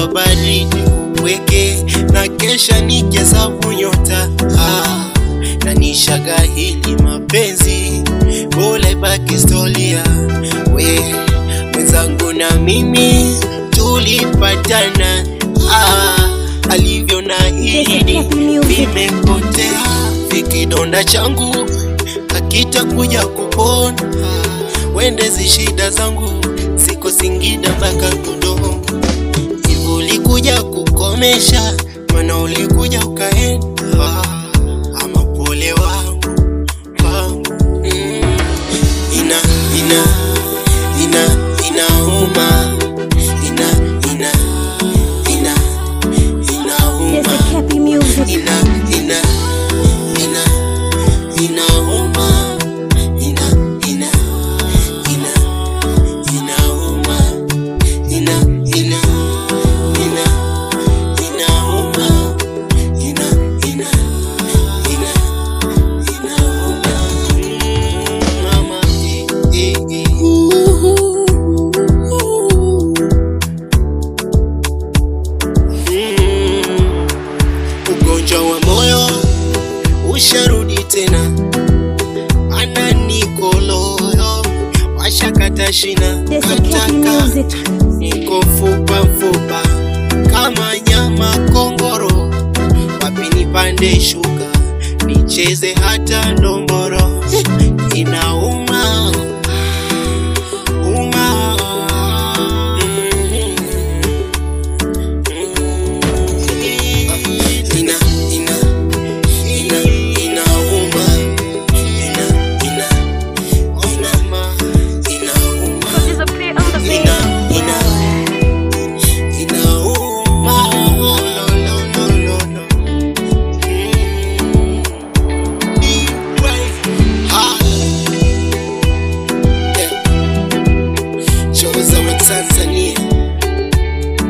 kutwa baridi upweke, na kesha nikihesabu nyota. Na nishaga hili mapenzi bora ibaki historia. We mwenzangu na mimi tulipatana, alivyo na hili vimepotea. Vikidonda changu hakitakuja kupona, wende zishida zangu siko Singida mpaka Dodoma. Hivo ulikuja kukomesha, mana ulikuja ukaenda. Ama pole wangu inauma, ugonjwa wa moyo usharudi tena, ananikoloyo washakata shina, kataka niko fupa kama nyama kongoro. Wapi nipande shuka nicheze hata ndomboro, inauma.